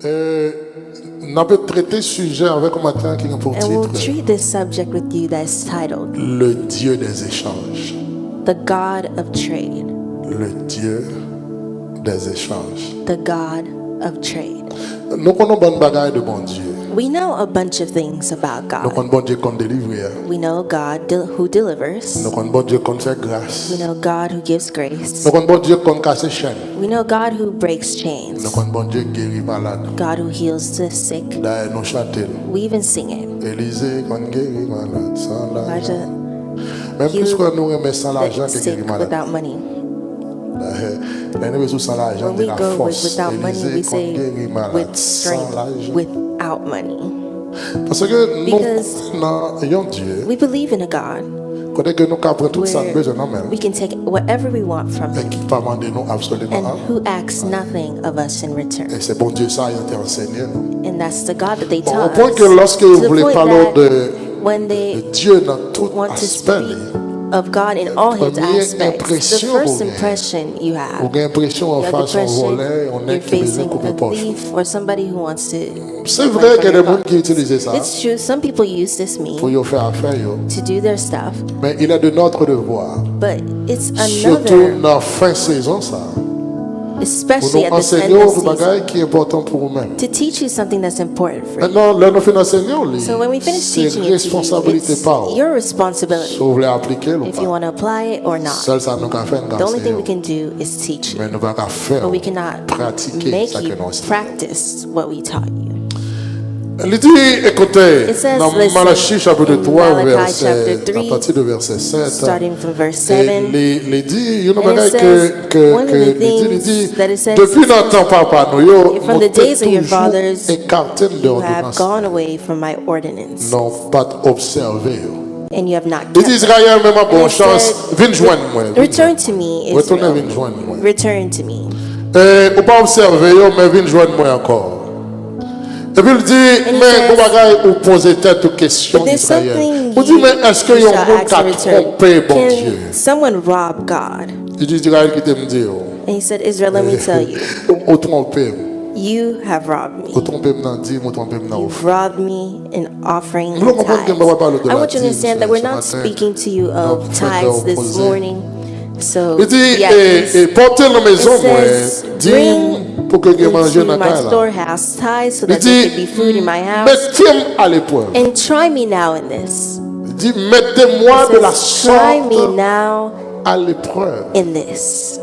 N'a pas traité sujet avec un matin qui est pour And we'll titre treat this subject with you that is titled Le Dieu des échanges. The God of Trade. Le Dieu des échanges. The God of Trade. Nous connaissons bonne bagaille de bon Dieu. We know a bunch of things about Nous God. connaissons bon Dieu qu'on délivre. We know God who delivers. Nous connaissons bon Dieu qu'on fait grâce. We know God who gives grace. Nous connaissons bon Dieu qu'on casse chaînes. We know God who breaks Nous chains. connaissons bon Dieu qui guérit malade. God who heals the sick. D'ailleurs, nous chantons. We even sing it. Élisée qu'on guérit malade sans l'argent. Elijah Même plus que nous remettons sans l'argent the que sick guérit malade. without money. D'ailleurs, nous sans l'argent When de we la go with force. without money, we Élisée qu'on say guérit malade with sans strength l'argent. without money. Parce que nous Because avons un Dieu. we believe in a God Côté que nous capons tout ça where besoin nous-mêmes. we can take whatever we want from Et Him qui ne pas demander nous absolument and rien. who asks nothing of us in return. Et c'est bon Dieu ça il a été enseigné. And that's the God that they Au taught point us. que lorsque To vous the voulez point parler that de when they Dieu dans tout want to aspect, speak of God in all His première aspects, the impression first vous avez. impression you vous have, avez l'impression en you have the face un impression volet, on est you're qui besoin facing couper a poche. thief or somebody who wants to. C'est take vrai money qu'il y a from des your gens pocket. qui utilisent ça It's true. Some people use this pour meme y faire affaire, yo. to do their stuff, Mais il est de notre devoir, but it's surtout another, dans la fin saison ça, pour especially nous at this end enseigner of des season, bagailles qui est important pour nous-mêmes. to teach you something that's important for you. Maintenant, là nous finissons d'enseigner, So when we finish c'est teaching it to you, responsabilité it's par vous. your responsibility Si vous voulez appliquer ou if you pas. want to apply it or not. Seul ça nous can faire The only thing we enseigner. can do is teach you, Mais nous ne pouvons pas faire but we cannot pratiquer make ça que you nous enseignons. practice what we taught you. Il dit, écoutez, It says, dans listen, Malachie chapitre in 3, Malachi verset, chapter 3, à partir de verset 7, starting from verse et 7, il dit, il y a une and it bagaille says, one of the il things dit, that it says, depuis notre temps, papa, nous from the days of your toujours fathers, écarté de you have l'ordonnance, gone away from my ordinance, non pas observé. and you have not Il kept dit, it. Israël, même à And bonne it chance, said, viens joindre moi. Return to me, Retournez, Israel. viens joindre moi. Return to me. Ou pas observer, mais viens joindre moi encore. Et puis il dit, And he mais says, vous bagaille ou poser tête aux questions But there's d'Israël. something Vous dites, mais est-ce que you y a shall un monde ask qui a in return. trompé bon Dieu? Can someone rob God? Il dit, Israël qui t'aime dire, And he said, Israel, let me tell you, ou trompé, you have robbed ou me. trompé m'en dit, ou trompé m'en You've offre. robbed me in offering Nous and comprenons que tithes. nous ne parlons pas de I la want you to dîme understand that ce we're not matin. speaking to you Non, of frère, tithes this opposé. morning. So, Il dit, yeah, et portez la maison, it moi, says, dîme pour que vous mangez into dans my la là. storehouse tithes so Il that there could dit, be food in my house. mettez-moi à l'épreuve. And try me now in this. Il dit, mettez-moi It de la says, try me sorte now à l'épreuve. in this.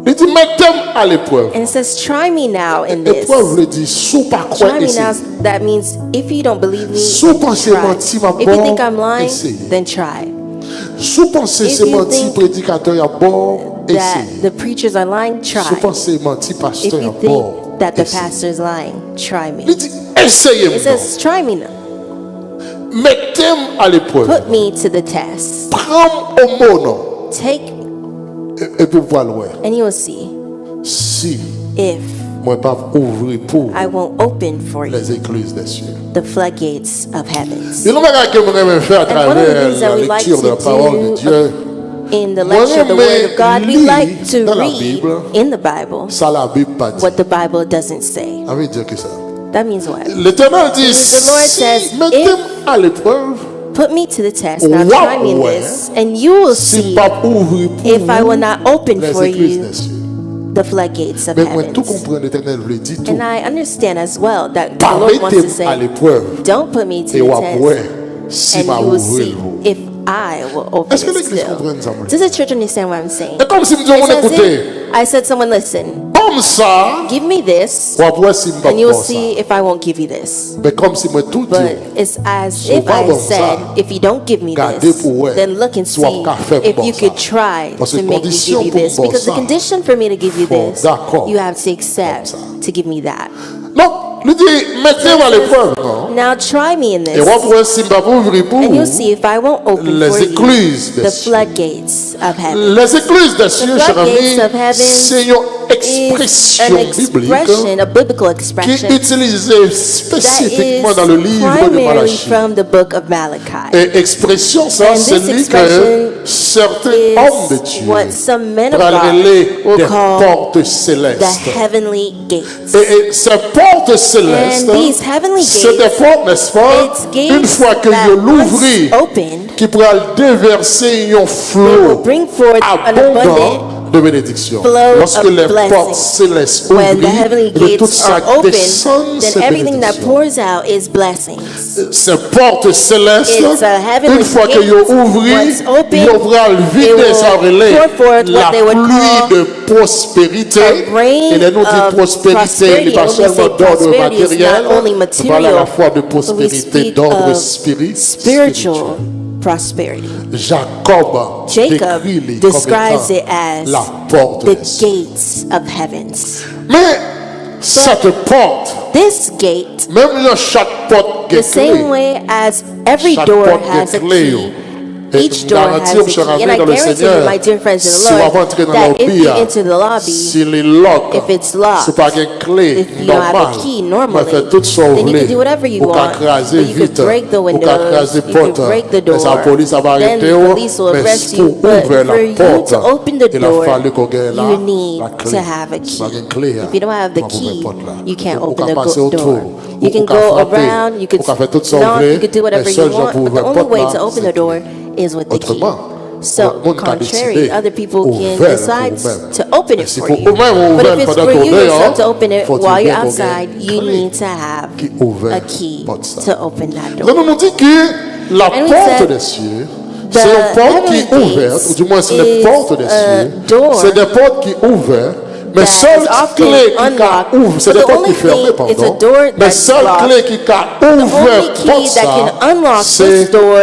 Il dit, mettez-moi à l'épreuve. And it says, try me now in this. Épreuve veut dire, sous pas Try quoi me now. essayer. That means if you don't believe me, Sous pensez try. menti, ma If you think bonne, I'm lying, essayez. then try. Sous pensez If c'est you menti, think prédicateur à bord, That essayez. the preachers are lying, Sous try. pensez menti, If pasteur you à bord, think that the essayez. pastor is lying, try me. Il dit, essayez-moi. It says, try me now. Mettez-moi à l'épreuve. Put me to the test. Prends au mot, non. Take, Et puis voilà, ouais. and you will see Si if moi pas ouvrir pour I won't open for you les écluses des cieux. the floodgates of heavens. Et le bagage que nous aimons faire à And one of the travers things that la we like lecture de la to parole de do Dieu, In the lecture of the Word of God, we Moi-même like to lis dans la read Bible in the Bible ça la Bible pas dit. what the Bible doesn't say. Ça veut dire que ça. That means what? L'Éternel dit, The Lord says, si mettez-moi à l'épreuve, Put me to the test. Now Wow, try me in ouais. this, and you will si see pas ouvrir pour if I will not open les for écluses you des cieux. the floodgates of Mais moi tout heavens. comprendre l'Éternel veut dire tout. And I understand as well that the Pas Lord wants to mettez-moi à say, l'épreuve. don't put me to Et the après, test, si and m'a you will ouvrir see vous. if I will open Est-ce que it l'Église still. comprend ça? Does the church understand what I'm saying? C'est comme si nous It's avons as écouté. if I said, someone listen, Comme ça, give me this, ou après si je and you ne will pas ça. see if I won't give you this. Mais comme si moi tout But dit. it's as So if pas I bon said, ça. if you don't give me Gardez this, pour ouais. then look and see Soit qu'à faire if bon you ça. could try Parce que to make me condition give you pour this. bon Because the ça. condition for me to give you Faut this, d'accord. you have to accept ça. to give me that. Non, lui dit, mettez-moi à l'épreuve, non? Now try me in Et this, après si je ne pas ouvrir pour and you'll see if I won't open les for you écluses des the cieux. floodgates of heaven. Les écluses des cieux, cher floodgates ami, of heaven c'est une expression an biblique expression, a biblical qui expression est utilisée that is spécifiquement dans le livre de primarily Malachie. from the book of Malachi. Et expression, ça, And c'est this dit expression que certains hommes de is what Dieu some men of parlent God des will call portes the célestes. heavenly gates. Et ces portes célestes, And these heavenly c'est des gates, portes, n'est-ce pas? It's gates Une fois que that vous once l'ouvrez, opened, qui pourra déverser un they will flot bring forth an abondant abundant de bénédiction. flow Lorsque of les blessing. portes célestes When the ouvrent, heavenly de toute gates ça are open, descend, then c'est everything that bénédiction. pours out is blessings. Ces portes célestes, It's a heavenly une fois que gate. vous ouvrez, Once open, vous pourrez it vider will ça relais. pour forth La what they would call pluie de prospérité. a rain Et les nous dit of prospérité, prosperity. n'est pas When we seulement say d'ordre prosperity, it's matériel, not only on parle à la material, fois de but we prospérité speak d'ordre of spirituel. spiritual prosperity. Jacob Jacob décrit-les comme describes it étant as la porte the des cieux. gates of heavens. Mais cette porte, This gate, même dans chaque porte qui the est same clé, way as every chaque door porte has a qui est clé, key, et each door has garantir, a cher key. ami And I dans le guarantee you, Seigneur, my dear friends in si the vous Lord, entrez dans that if l'obéa, you enter the lobby, s'il est lock, if it's locked, c'est pas une clé if you don't have normale, a key on normally, fait tout ça then you can do whatever you ou qu'à want. craser But you could vite, break the ou qu'à windows, craser you could porte, break the mais la door, police va then arrêter, the police will mais arrest you. pour But ouvrir for la you porte, to open the il a door, fallu qu'on gagne you need la clé. to have a C'est pas key. une clé, If you don't have the on peut key, porte là. you can't Ou open qu'à the passer autour, door. ou You can qu'à go frapper, around, you could ou qu'à faire tout ça knock, ouvrir, you could do whatever mais you seul gens want, pour but the ouvrir only porte way là, to open c'est the door is with the key. autrement. So, Le monde a contrary, décidé other people can ouvert decide pour vous-même. to open it Si for pour you. vous-même But ouvert if it's pendant for qu'on you est yourself to dehors, open it faut while dire you're qu'on outside, gagne you clé need to have qui ouvert a key porte ça. to open that Donc door. on nous dit que la And we porte said des cieux, the c'est une porte qui est heavenly ouverte, gates ou du moins c'est les is portes des a cieux, door c'est des portes qui ouvrent, mais that seule is often clé qui unlocked. ouvre, c'est But des the portes qui only ferment, thing, it's a pardon, door mais that's seule locked. clé qui The only ouvre key porte that ça, can unlock c'est this door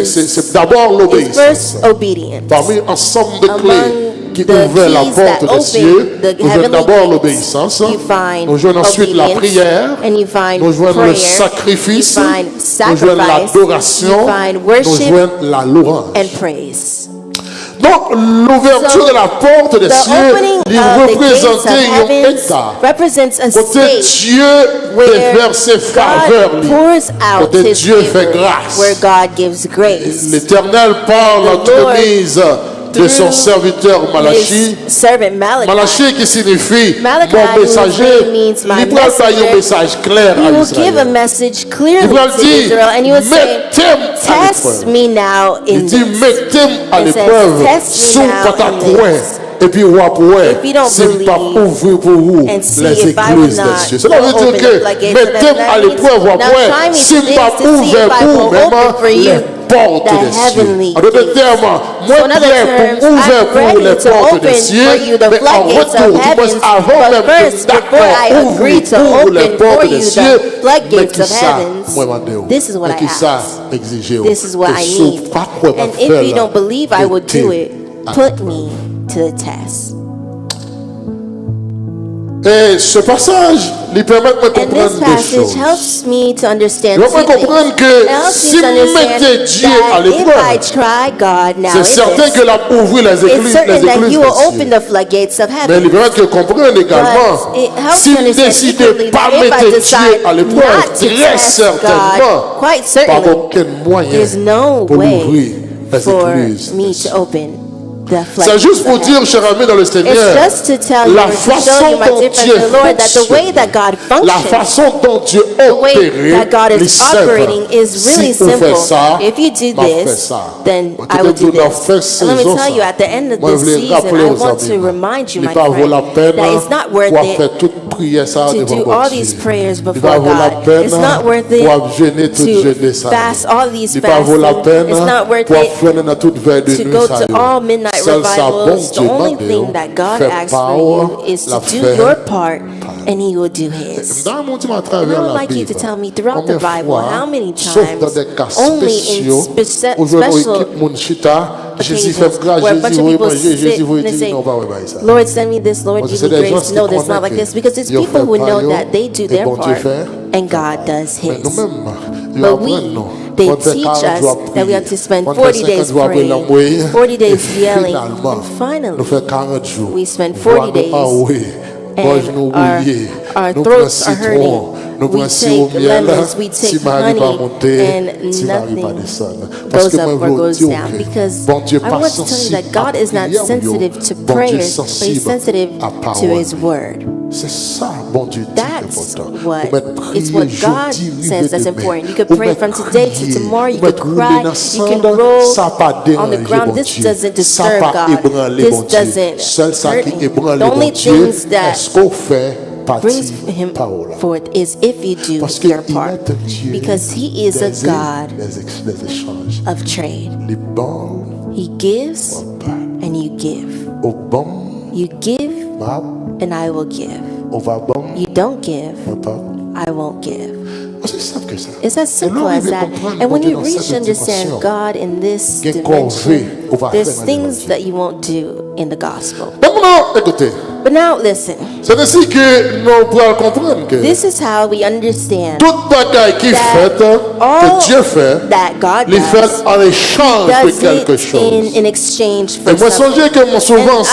c'est d'abord is l'obéissance. first obedience. Parmi ensemble de clés Among qui the ouvraient la keys porte that des open cieux, the nous jouons heavenly d'abord gates, l'obéissance, you find nous jouons ensuite la obedience, prière, and you find nous jouons le prayer, sacrifice, you find nous jouons sacrifice, l'adoration, you find nous worship jouons la louange. and praise. Donc l'ouverture So, de la porte des The cieux, opening il of the gates of représentait un heavens état. represents a Côté state Dieu where déverse ses faveurs, God pours out côté His Dieu fait favor, grâce. where God gives grace. L'Éternel parle The Lord, entremise de son serviteur Malachi. His servant Malachi. Malachi qui signifie Malachi, mon messager, whose name means my il prend un messenger. message clair He à will give a Israël. message Il clearly va to dire, Israel, and he will say, mettez-moi à "Test l'épreuve. me now in Il dit, this." mettez-moi à It says, l'épreuve, "Test me sous now pata in coué, this." et puis ouapoué, If you don't si pas believe, ouvrir pour vous and see les if I will églises des not cieux. Cela veut open dire the que floodgates of mettez-moi heaven. à That l'épreuve, means, now try ouapoué, me si things pas to see if ouvert I pour will même open for you les portes the des cieux. heavenly En d'autres gates. termes, moi So in other prière terms, pour ouvrir I'm pour ready les to portes open des cieux, for you the mais en floodgates retour, of du moins heavens. avant But même first, que before I d'accord, agree to ouvrir les open portes for des you cieux, the floodgates of ça, heavens, moi demande, this is what mais I qui ça ask. exige, This is what I need. And if you don't believe I will do it, put me to the test. Et ce passage lui permet de And this comprendre deux passage choses. helps me to understand Je two peux things. comprendre que It helps si me to understand mettez Dieu à that if I l'épreuve, try God now c'est in certain this, que la ouvrir les it's églises, certain that des you will cieux. open the floodgates of Mais heaven. il permet de comprendre également, But it helps si to vous understand décidez equally pas that if I mettre Dieu decide à l'épreuve, not to très test certainement, God, quite pas certainly, aucun moyen there's no pour way l'ouvrir les for églises. me to open the C'est floodgates juste pour of dire, heaven. cher ami dans le Seigneur, It's just to tell you, la to show façon you, my dont dear friends Dieu in the Lord, that the way fonctionne, that God la functions, façon dont Dieu the way opère, that God les is operating is really si on fait simple. ça, If you do m'a fait this, ça. then Moi, I will do tout dans this. fin And let me saison, tell ça. you, at the end of Moi, this je voulais season, rappeler I aux want to amis, remind you, il my pas vaut la friend, peine that it's not worth pour it faire toute prière ça to devant do bon all Dieu. these prayers Il before pas vaut la God. peine It's not worth it pour jeûner toute to jeûner ça. fast all these Il pas vaut la fasting. peine It's not worth pour it faire dans toute veille de to nuit go ça. to all midnight Seul ça, bon revivals. The Dieu only demande, thing that God fait asks part, for you is la to do faire. your part, and He will do His. Dans mon à And I travers would la like you to Bible, tell me throughout the combien Bible fois, how many sauf dans times, des cas only in spéciaux, special aujourd'hui, équipe mon chita, Jésus occasions fait grâce, where a bunch Jésus of oui, people manger, sit Jésus oui, and they dire say, non, pas ouais, ça. Lord, send me this, Lord, Parce que give c'est me des gens grace. qui No, that's not like connaissent this. Because it's Dieu people fait who know pareil, that they do et their bon Dieu part fait, and God does Mais His. nous-mêmes, nous But we apprenons They teach us that we have to spend 40 days praying, 40 days yelling, and finally, we spend 40 days and our throats are hurting. We take lemons, we take honey, and nothing goes up or goes down. Because I want to tell you that God is not sensitive to prayers, but He's sensitive to His word. That's what God says that's important. You could pray from today to tomorrow. You could cry. You can roll on the ground. This doesn't disturb God. This doesn't hurt Him. The only things that brings Him forth is if you do your part, because He is a God of trade. He gives and you give. You give and I will give. You don't give, I won't give. It's as simple as that. And when you reach to understand God in this dimension, there's things that you won't do in the gospel. But now listen. This is how we understand that all that God does, He does it in exchange for something. And I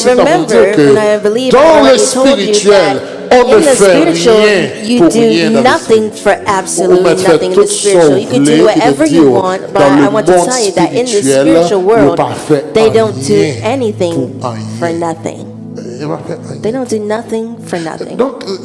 remember, and I believe I already told you that in the spiritual, you do nothing for absolutely nothing in the spiritual. You can do whatever you want, but I want to tell you that in the spiritual world, they don't do anything for nothing. They don't do nothing for nothing.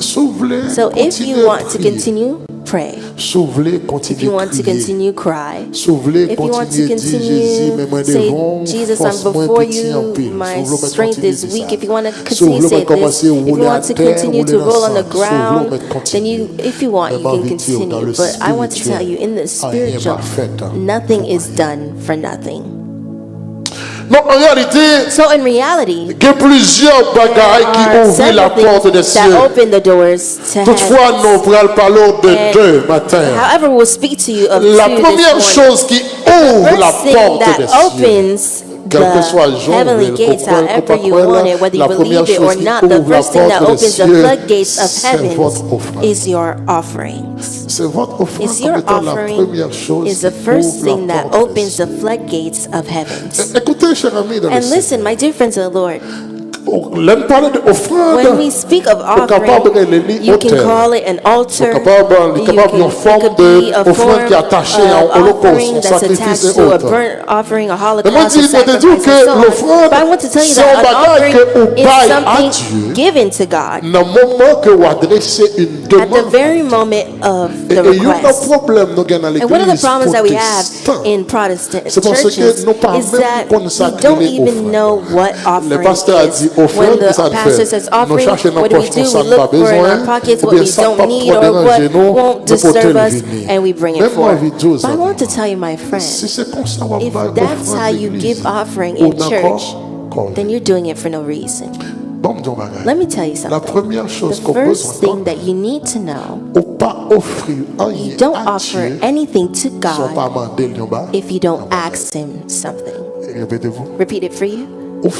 So if you want to continue, pray. If you want to continue, cry. If you want to continue, say, Jesus, I'm before you, my strength is weak. If you want to continue, say this. If you want to continue to roll on the ground, then if you want, you can continue. But I want to tell you, in the spiritual, nothing is done for nothing. So in reality, there are several things that open the doors to heaven. However, we'll speak to you of two this morning. The first thing that opens the heavenly gates, however you want it, whether you believe it or not, the first thing that opens the floodgates of heaven is your offerings. Is your offering is the first thing that opens the floodgates of heaven. And listen, my dear friends of the Lord, when we speak of offering, you can call it an altar. It could be a form of offering that's attached to a burnt offering, a holocaust, a sacrifice, and so on. But I want to tell you that an offering is something given to God at the very moment of the request. And one of the problems that we have in Protestant churches is that we don't even know what offering is. When the pastor says offering, what do? We look for in our pockets what we don't need or what won't disturb us, and we bring it forth. But I want to tell you, my friend, if that's how you give offering in church, then you're doing it for no reason. Let me tell you something. The first thing that you need to know, you don't offer anything to God if you don't ask Him something. Repeat it for you. You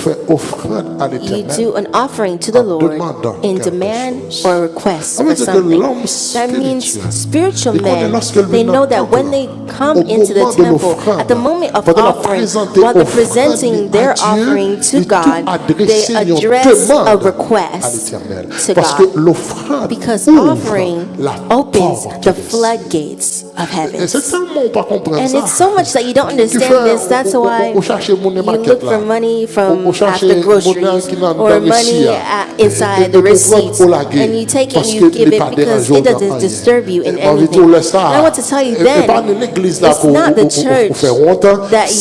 do an offering to the Lord in demand or request for something. That means spiritual men, they know that when they come into the temple, at the moment of offering, while they're presenting their offering to God, they address a request to God. Because offering opens the floodgates of heaven. And it's so much that you don't understand this. That's why you look for money from after groceries or money inside the receipts, and you take it and you give it because it doesn't disturb you in anything. And I want to tell you then, it's not the church that you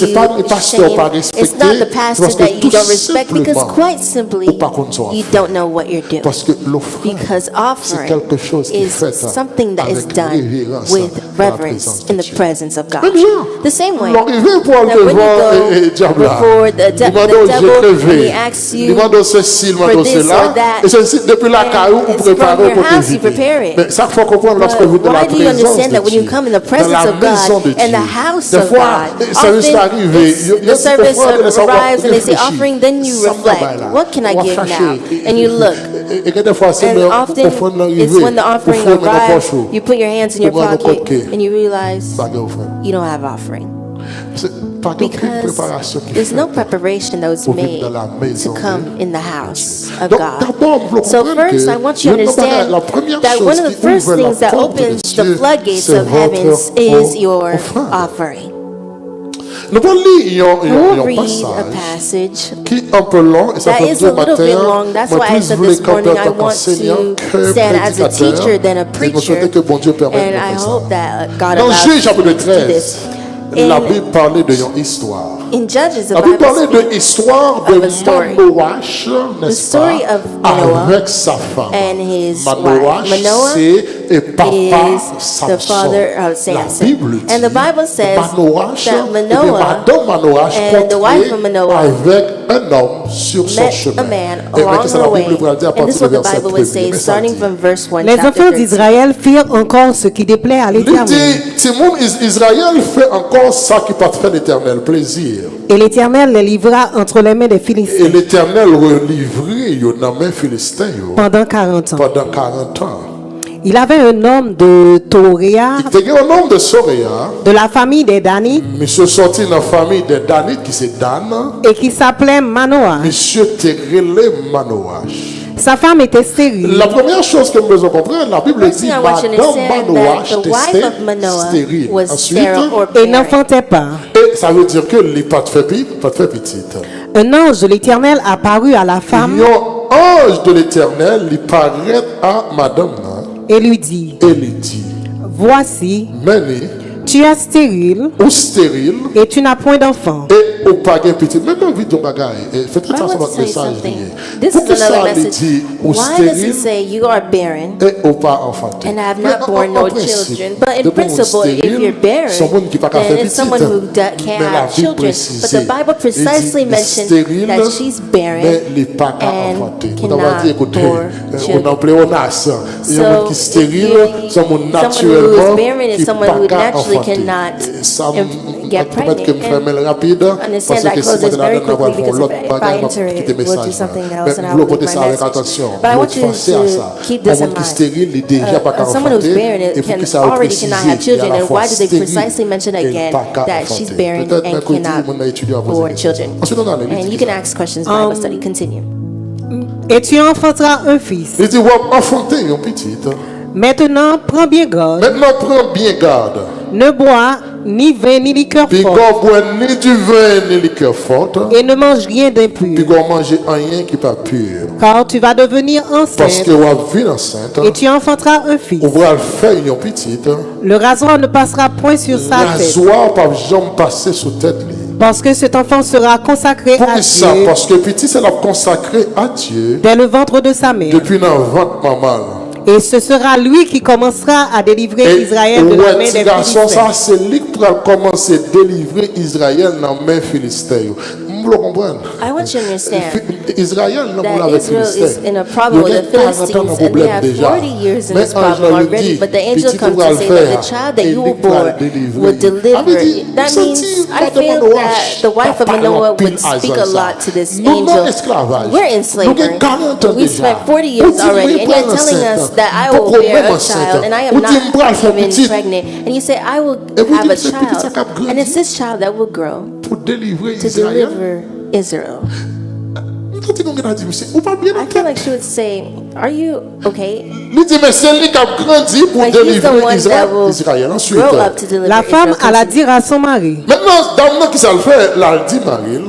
shame, it's not the pastor that you don't respect, because quite simply you don't know what you're doing. Because offering is something that is done with reverence in the presence of God. The same way that when you go before the devil devil and he crevé. asks Il you demande ceci, il for demande this or cela. that. Et ceci, depuis la caillou, vous It's from préparez your pour house, you éviter. prepare it. Mais ça, il faut comprendre lorsque vous êtes dans la Why do you présence understand de that when you Dieu, come in the dans presence la of maison de God, in Dieu. the house Des of fois, God, ça risque often d'arriver. the service arrives and they say réfléchis. offering, then you Ça me reflect, va là. what can I On va give chercher. now? And you look. Et des fois, c'est And le often offrande it's l'arrivée. when the offering Offrande dans arrives, poche. you put your hands in your Pour moi, pocket n'importe and you realize Pas de offrande. you don't have offering. C'est pas de Because préparation qui there's fait. no preparation that was Pour vivre made dans la maison to come in the house of Donc, God. d'abord, vous So comprenez first, que I want you to le understand la première that chose one of the qui first ouvre la things that porte de opens the Dieu, floodgates c'est of heavens votre is your offrande. offering. Nous allons lire We'll un read a passage passage qui est un peu long et ça that fait is du a little bit matin. long. That's Moi, why I plus said voulais this morning camper en I tant want qu'enseignant to que stand as a prédicateur. teacher than a Et nous preacher. souhaitons que bon Dieu permette And de I faire ça. hope that God Dans allows Juge me chapitre to do 13, this. la In- Bible parlait de une histoire. In Judges, the La Bible Bible parlait de speaks l'histoire de of a story. Manoach, The n'est-ce story pas, of Manoah avec sa femme. and his Manoach, wife. Manoah c'est papa is Samson. the father of La Samson. Bible dit And the Bible says Manoach, that et Manoah Madame Manoach and the wife of Manoah avec un homme sur son met chemin. a man Et along maintenant, her la way. Bible va dire à And this is partir what du the verset Bible would 1er. say, Mais ça starting dit, from verse 1, Les chapter enfants 13. d'Israël firent encore ce qui déplaît à il l'Éternel. dit, Timon, Israël fait encore ça qui pas fait l'Éternel plaisir. Et l'Éternel les livra entre les mains des Et Philistins l'Éternel relivrait dans les mains Philistins pendant 40 ans. pendant 40 ans. Il avait un homme de Toréa, Il était un homme de Soréa, de la famille des Danites, monsieur sorti dans la famille des Danites qui c'est Dan, et qui s'appelait Manoah. monsieur Terele Manoach. Sa femme était stérile. La première chose que nous devons comprendre, la Bible First dit thing I want you to Madame understand Manoach that the wife était of Manoah stérile. was Ensuite, sterile or Et barren. n'enfantait pas. et ça veut dire que les pas de fait petite. Un ange de l'Éternel apparut à la femme Un ange de l'Éternel lui paraît à Madame et lui dit, et lui dit, voici, Meni, tu es stérile ou stérile, et tu n'as point d'enfant. et au paquet petit. Maintenant, vite, ton bagage. Faites But I attention à want to votre tell you message. something. lié. This Pourquoi is another ça, il message. dit, ou Why does stérile, he say you are barren et au pas enfanté? and have Mais not borne no children? But in principle, if you're barren, then it's someone who can't have children. But the Bible precisely mentions that she's barren and cannot bore children. So, someone who is barren is someone who naturally cannot get pregnant. And understand that I close this very quickly because if I enter it, we'll do something else and I will leave my message. But I want you to keep this in mind. Someone who's barren already cannot have children, and why do they precisely mention again that she's barren and cannot bore children? And you can ask questions, Bible study, continue. Et tu enfanteras un fils. Il dit, ouais, enfanter un petit. Maintenant, prends bien garde. Maintenant, prends bien garde. Ne bois ni vin ni liqueur Puis, forte. qu'on boit ni du vin ni liqueur forte. Et ne mange rien Puis, d'impur. qu'on mange rien qui n'est pas pur. Car tu vas devenir Parce enceinte que on vit enceinte. et tu enfanteras un fils. On va le faire une petite. Le rasoir ne passera point sur sa tête. Rasoir pas jamais passer sous tête. Parce que cet enfant sera consacré à Pour ça, Dieu parce que petit, c'est la consacré à Dieu dès le ventre de sa mère. depuis dans le ventre maman. Et ce sera lui qui commencera à délivrer Et Israël de la main des garçon, ça, Philistins. c'est lui qui va commencer à délivrer Israël dans la main philistine. Vous le comprenez? I want you to understand Israël, non, that avec Israel is Philistins. in a problem with the Philistines, and they have 40 years in this problem already. But the angel comes to say that the child that you will bore will deliver. That means I feel that the wife of Manoah would speak a lot to this angel. We're in slavery. We spent 40 years already, and you're telling us that I will bear a child, and I am not even pregnant. And you say I will have a child, and it's this child that will grow Pour délivrer to Israël. deliver Israel. I feel like she would say, "Are you okay?" Il dit, mais c'est lui qui a grandi pour Like he's the délivrer one that will Israël. Ensuite, grow up to deliver La femme Israel. alla dire à son mari, maintenant, dame qui ça le fait, là, elle dit Marie,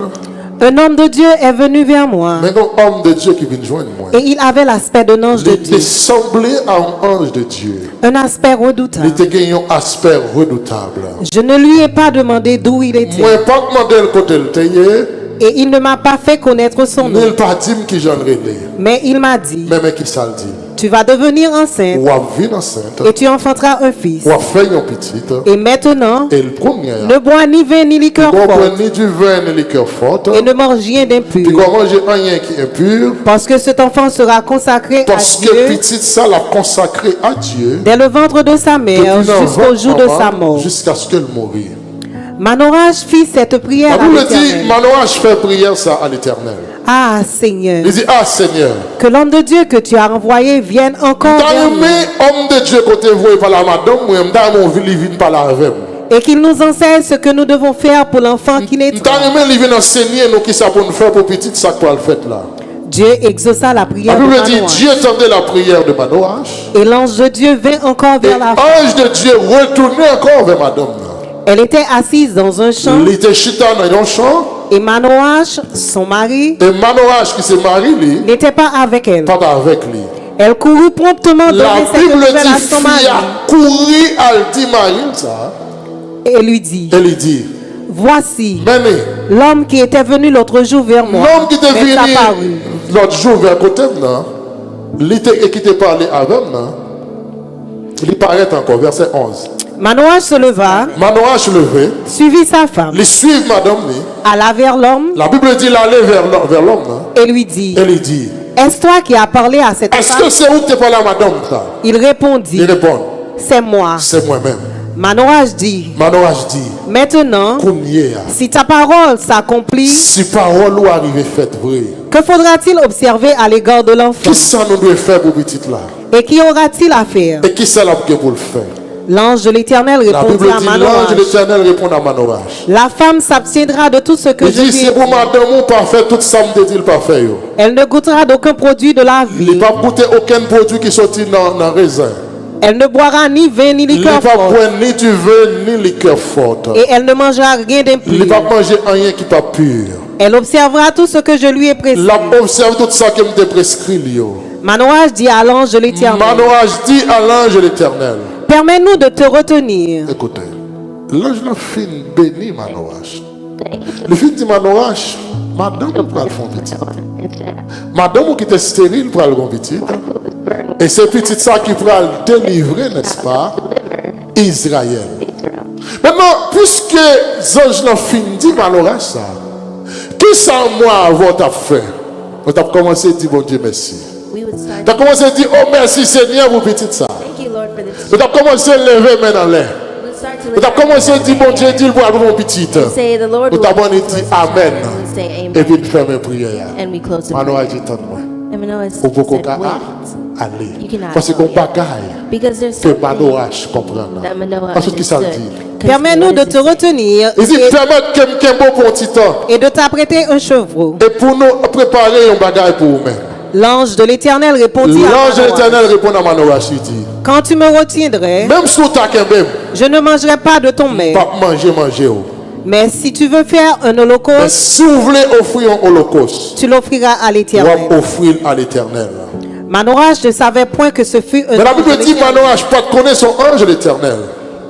un homme de Dieu est venu vers moi. maintenant, homme de Dieu qui vient joindre moi. Et il avait l'aspect d'un ange de Il Dieu, était semblé à un ange de Dieu. un aspect Il redoutable. était gagné un aspect redoutable. Je ne lui ai pas demandé d'où il était, Moi, pas demandé le côté le taillé, Et il ne m'a pas fait connaître son nom. Il pas dit qui j'en relais. Mais il m'a dit, Mais qui ça le dit? tu vas devenir enceinte Ou à venir enceinte. et tu enfanteras un fils. Ou à faire un petit. Et maintenant, Et le premier. ne bois ni vin ni liqueur Ne bois forte ni du vin ni liqueur forte. et ne mange rien Puis d'impur. qu'on mange rien qui est impur. Parce que cet enfant sera consacré à Parce que Dieu petit ça l'a consacré à Dieu. dès le ventre de sa mère Depuis dans jusqu'au votre jour de sa maman, mort. jusqu'à ce qu'elle mourit. Manoach fit cette prière La à Bible dit, l'Éternel. Manoach fait prière ça à l'Éternel. Ah Seigneur, Il dit, ah Seigneur, que l'homme de Dieu que tu as envoyé vienne encore t'as vers nous aimé homme de Dieu côté vous et par la madame, moi, t'as mon vie, il vient par la avec. et qu'il nous enseigne ce que nous devons faire pour l'enfant qui naîtra. T'as aimé, il vient enseigner nous qui ça pour nous faire pour petit ça pour le fait là. Dieu exauça la La prière de Bible dit, Manoach. Dieu tendait la prière de Manoach. Et l'ange de Dieu vint encore Et vers la femme. l'ange de Dieu retournait encore vers madame. Elle était assise dans un champ Il était chita dans un champ. et Manoach, son mari, Et Manoach qui s'est marié, lui, n'était pas avec elle. pas avec lui. Elle courut promptement La donner cette Bible nouvelle à dit, son mari fille a couru à dit Marie ça. et lui dit, Elle lui dit, voici Menez, l'homme qui était venu l'autre jour vers moi. l'homme qui était m'est venu apparu. l'autre jour vers côté, et qui t'a parlé avec, il paraît encore, verset 11. Manoach se leva, Manoach levé, suivit sa femme, il suit madame, alla vers l'homme la Bible dit, il allait vers l'homme, et lui dit, et lui dit, est-ce toi qui as parlé à cette est-ce femme? que c'est où tu parlé à madame ça? Il répondit, Il répond, c'est moi. c'est moi-même. Manoach dit, Manoach dit, maintenant, Kounye, si ta parole s'accomplit, si parole ou arrive faite vrai, que faudra-t-il observer à l'égard de l'enfant? qui ça nous doit faire pour petit là? Et qu'y aura-t-il à faire? Et qui ça l'a pour le faire? L'ange de l'Éternel La Bible répondit à dit, l'ange de Manoach, l'Éternel répond à Manoach. la femme s'abstiendra de tout ce que Il je dit, lui ai c'est pour dit. madame ou pas faire tout ça, me dit-il pas faire. Elle ne goûtera d'aucun produit de la Il n'a vie. pas goûté aucun produit qui sortit dans raisin. Elle ne boira ni vin ni Il n'a liqueur pas forte. boire ni du vin ni liqueur forte. Et elle ne mangera rien Il n'a d'impur. pas mangé rien qui n'est pas pur. Elle observera tout ce que je lui ai prescrit. Il a observé tout ça qui me prescrit. Manoach dit à l'ange de l'Éternel, Manoach dit à l'ange de l'Éternel. permets-nous de te retenir. Écoutez, l'ange n'a fait béni Manoach. Le fils dit Manoach, madame pour le faire petit. Madame qui était stérile pour le faire petit. Et c'est petit ça qui pourra le délivrer, n'est-ce pas? Israël. Maintenant, puisque l'ange n'a fini Manoach ça, qui ça moi avant t'a fait? On t'a commencé à dire bon Dieu merci. We would start. Tu as commencé à dire oh merci Seigneur pour petit ça. Thank you, Lord, for this. Tu as commencé à lever main dans l'air. We'll start to Tu as commencé à dire bon Dieu dit pour mon petit. say the Lord Tu will as dit bless us. amen. We'll say Et amen. puis tu fais mes prières. And we close the Mano a prayer. dit moi. And Manoah Ou pour qu'on said, a wait. aller. You cannot Parce qu'on bagaille Because there's que something Manoach comprend. that Manoah Parce que ça le dit. understood. Permets-nous de te retenir Il dit permettre quelqu'un bon pour un petit temps. et de t'apprêter un chevreau. Et pour nous préparer un bagage pour vous-même. L'ange de l'Éternel répondit à L'ange de Manoach, l'Éternel répond à Manoach, il dit quand tu me retiendrais, même si tu as même, je ne mangerai pas de ton mets. pas manger. Mais si tu veux faire un Mais holocauste, si vous voulez offrir un holocauste, tu l'offriras à vous l'Éternel. offrir à l'Éternel. Manoach ne savait point que ce fut un Mais la ange de Bible dit l'Éternel. Manoach pas de connaître son ange de l'Éternel.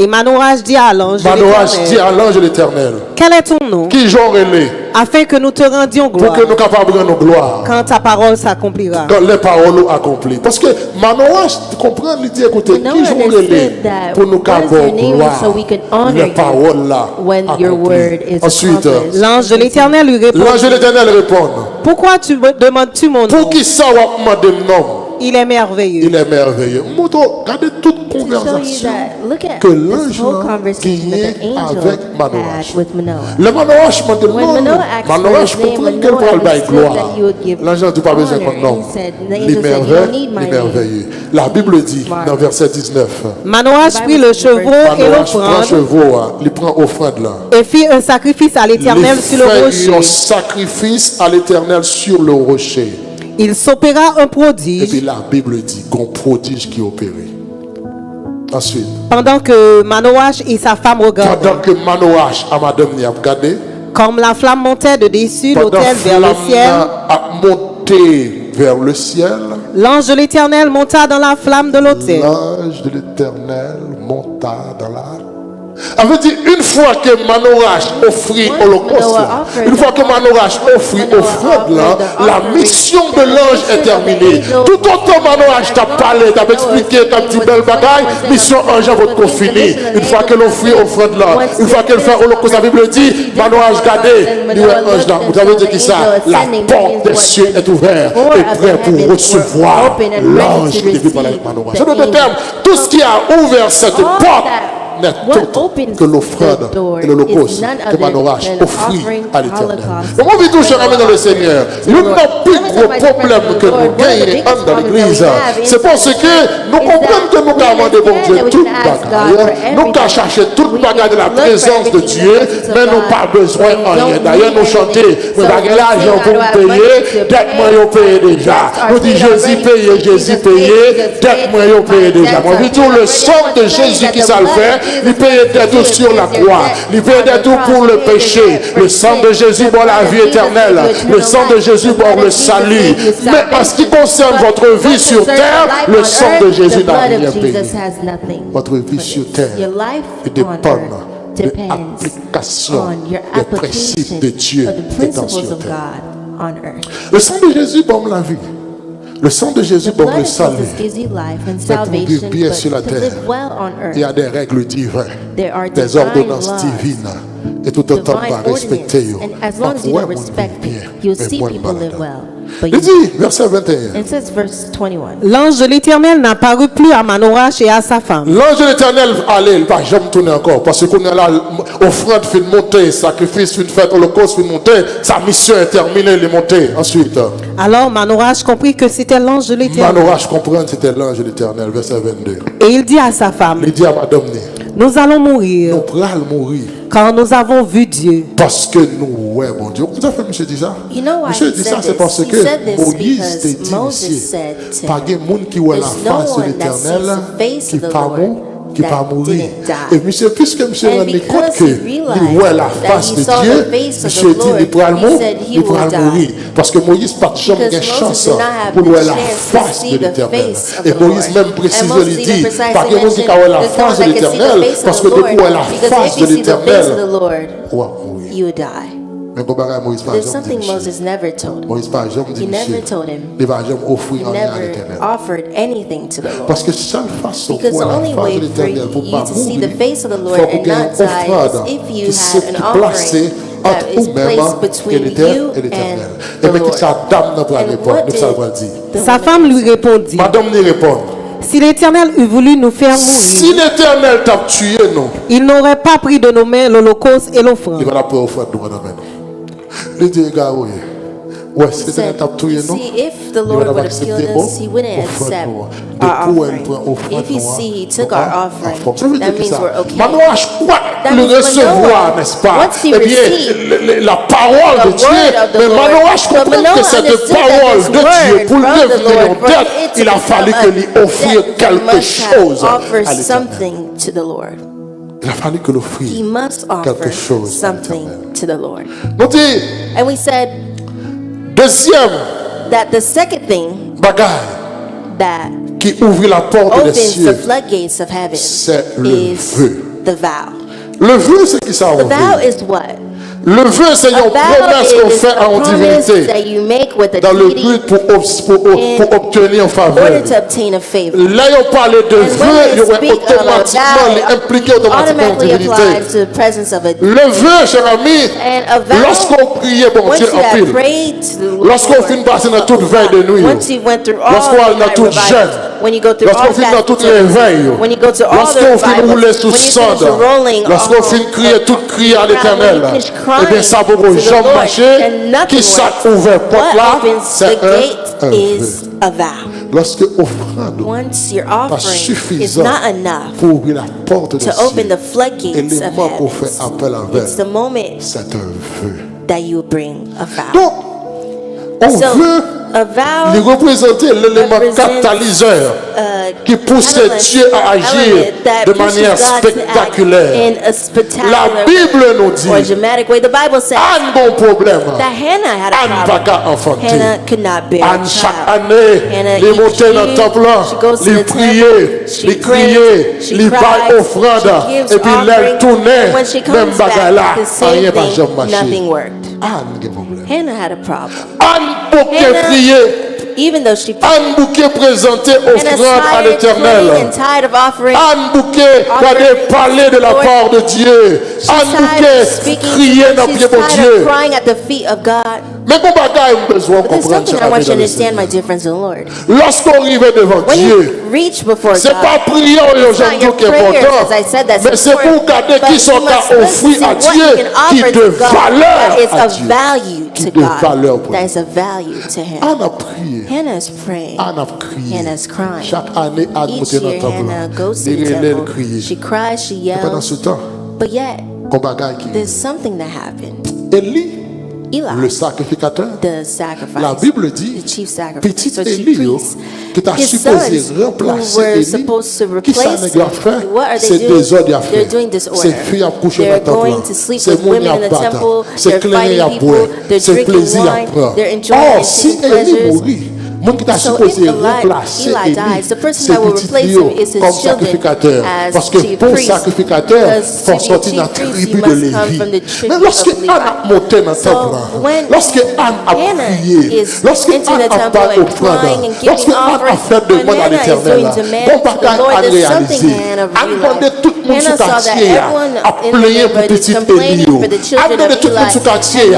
Et Manoach dit à l'ange de Manoach dit l'Éternel, à l'ange de l'Éternel, quel est ton nom, qui j'en relais afin que nous te rendions pour gloire que nous capables de nos gloires quand ta parole s'accomplira. quand les paroles accomplies. Parce que Manoach, tu comprends, il dit écoutez, qui Manoah j'en relais understood that pour nous what is your capables de name gloire so we can honor les you paroles là when your word accomplies. is Ensuite, accomplished. L'ange de l'Éternel lui répond, l'ange de l'Éternel répond, pourquoi demandes-tu mon nom? pour qui ça va demander le nom? Il est merveilleux. Il est merveilleux. Moto, regardez toute To show you conversation that, look at que this l'ange whole là conversation that the gagnait angel avec had Manoach. with Manoah. Le Manoach m'a dit When non. Manoah asked for Manoach his name, comprend qu'elle Manoah va le bailler understood gloire. that he would give L'ange n'a pas besoin de honor. mon nom. And he said, the Les angel said, you don't need my name. merveilleux. La Bible dit dans verset 19. Manoach prit le chevreau et Manoach prend l'offrande chevaux, il prend offrande là. et fit un sacrifice à l'Éternel Il sur le fait un rocher. sacrifice à l'Éternel sur le rocher. Il s'opéra un Et puis prodige la Bible dit qu'on prodige qui opérait. Ensuite, pendant que Manoach et sa femme regardaient. pendant que Manoach à madame n'y a regardé, Comme la flamme montait de dessus pendant l'autel que vers le flamme ciel, a monté vers le ciel, l'ange de l'Éternel monta dans la flamme de l'autel. l'ange de l'Éternel monta dans la... avait dit une fois que Manoach offrit holocauste, une fois que Manoach offrit offrande là, la mission de l'ange est terminée. Tout autant Manoach t'a parlé, t'a expliqué, t'a dit belle bagaille, mission ange à votre fini. Une fois que l'offrit offrande là, une fois qu'elle fait holocauste, la Bible dit Manoach gardez, il y a un ange là. Vous avez dit que ça, la porte des cieux est ouverte et prête pour recevoir l'ange qui est venu par Manoach. En d'autres termes, tout ce qui a ouvert cette porte n'est autre que l'offrande et l'holocauste que Manoach offrit à l'Éternel. Comment vit-on, cher ami dans le Seigneur? Nous n'avons plus gros problème que nous gagnons dans l'Église. C'est parce que nous comprenons que nous avons demandé bon Dieu toute bagarre. Nous avons cherché toute bagarre de la présence de Dieu, mais nous n'avons pas besoin de rien. D'ailleurs, nous chantons, nous avons l'argent pour nous payer, dès que moi, nous payons déjà. Nous disons Jésus payé, dès que moi, nous payons déjà. Moi, vit-on le sang de Jésus qui ça le fait. Il paye des tout sur la croix. Il paye des tout pour le péché. Le sang de Jésus pour la vie éternelle. Le sang de Jésus pour le salut. Mais en ce qui concerne votre vie sur terre, le sang de Jésus n'a rien payé. Votre vie sur terre dépend de l'application des principes de Dieu étant sur terre. Le sang de Jésus pour la vie. Le sang de Jésus pour le salut. Mais pour vivre bien sur la terre, il y a des règles divines, des ordonnances divines. Et tout autant va respecter. Il dit, verset 21. L'ange de l'Éternel n'apparut plus à Manoach et à sa femme. L'ange de l'Éternel, allez, il ne va jamais tourner encore. Parce qu'on est là, offrande fait monter, sacrifice fait fête, holocauste fait monter, sa mission est terminée, il est monté. Ensuite. Alors Manoach comprit que c'était l'ange de l'Éternel. Manoach comprend que c'était l'ange de l'Éternel, verset 22. Et il dit à sa femme, il dit à madame, nous allons mourir. Nous allons mourir. Car nous avons vu Dieu. Parce que nous, ouais, mon Dieu. Vous avez fait monsieur dit ça? Monsieur dit ça, c'est parce que Moïse t'a dit ici, pas de monde qui voit la face de l'Éternel, qui pas mourir. Et monsieur, puisque monsieur rendait compte qu'il voit la face de Dieu, monsieur dit, il pourra mourir. Parce que Moïse n'a pas de chance pour voir la face de l'Éternel. Et Moïse même précise, il dit, pas de monde qui voit la face de l'Éternel, parce que depuis voir la face de l'Éternel, on va mourir. There's something Moses never told him. He never told him. He never offered anything to the Lord. Because the only way for you to see the face of the Lord and not die is if you had an offering that is placed between you and the Lord. And what did sa femme lui répondit, madame lui répond, si l'Éternel eût voulu nous faire mourir, si l'Éternel t'a tué, non, il n'aurait pas pris de nos mains l'holocauste et l'offrande. Il va la prendre offrande de nos mains. Le Dieu gars, oui. Ouais, si l'Éternel t'a tué, non, if the Lord would have killed us, he wouldn't accept our offering. If he see he took our offering, that means we're okay. Manoach quoi le recevoir, n'est-ce pas? Eh bien, la parole de Dieu, mais Manoach comprend que cette parole de Dieu, pour devenir en tête, il a fallu que lui offrir quelque chose à l'Éternel. Il a fallu que l'offrir quelque chose à l'Éternel. And we said, deuxième, that the second thing that qui ouvre la porte des cieux, the floodgates of heaven, c'est le vœu. The vow. Le vœu, c'est qui ça? The vow is what? Le vœu, c'est une promesse qu'on fait en divinité dans le but pour obtenir un faveur. Là, on parle de vœu, il y aurait automatiquement impliqué automatiquement en divinité. Le vœu, cher ami, lorsqu'on priait, bon Dieu, en pile, lorsqu'on finit passer dans toute veille de nuit, lorsqu'on a dans toute jeûne, lorsqu'on finit dans toute réveil, lorsqu'on finit rouler sous sonde, lorsqu'on finit crier toute crière à l'Éternel, eh bien, ça vaut pour jamais marcher. Qui s'est ouvert porte là, c'est un vœu. Lorsque offrande pas suffisant pour ouvrir la porte de ciel, et le moment qu'on fait appel avec, c'est un vœu. Donc, on veut Il représentait l'élément catalyseur qui poussait Dieu à agir de manière spectaculaire. La Bible nous dit un bon problème. Anne n'a pas enfanté. Anne chaque année, il montait dans le temple, il priait, il criait, il parlait offrande, et puis elle tournait, même bagaille là, rien pas jamais marché. Hannah had a problem. Anne bouquet prié. Even though she Anne bouquet présenté offrande à l'Éternel. Anne bouquet regardait parler de la part de Dieu. Anne bouquet criait dans le pied de Dieu. Crying at the feet of God. Mais pour bagaille, on besoin de comprendre ça. I want you to understand my difference in the Lord. Lorsqu'on arrive devant Dieu, c'est pas prier aux gens qui est important, mais c'est pour garder qui sont offrir à Dieu qui de valeur à Dieu, qui de valeur pour lui. Anne a prié. Hannah's praying. Anne a crié. Hannah's crying. Chaque année, Anne montait dans le temple. She cries, she yells. Pendant ce temps, but yet, there's something that happened. Eli, le sacrificateur, la Bible dit, petit Élie, qui t'a supposé remplacer Élie, qui ça ne doit faire, c'est des ordres à faire. C'est filles à coucher dans le temple, c'est moun à battre, c'est clair à boire, c'est plaisir à prendre. Or, si Élie mourit, mon qui t'a supposé remplacer Élie, c'est petit Léo comme sacrificateur. Parce que pour sacrificateur, il faut sortir dans la tribu de Lévi. Mais lorsque Anne a monté dans le temple, lorsque Anne a prié, lorsque Anne a parlé au offrande, lorsque Anne a fait demande à l'Éternel, bon bagaille a réalisé. Anne demandait tout le monde sur le quartier à plaigner pour petit Élio. Anne demandait tout le monde sur le quartier à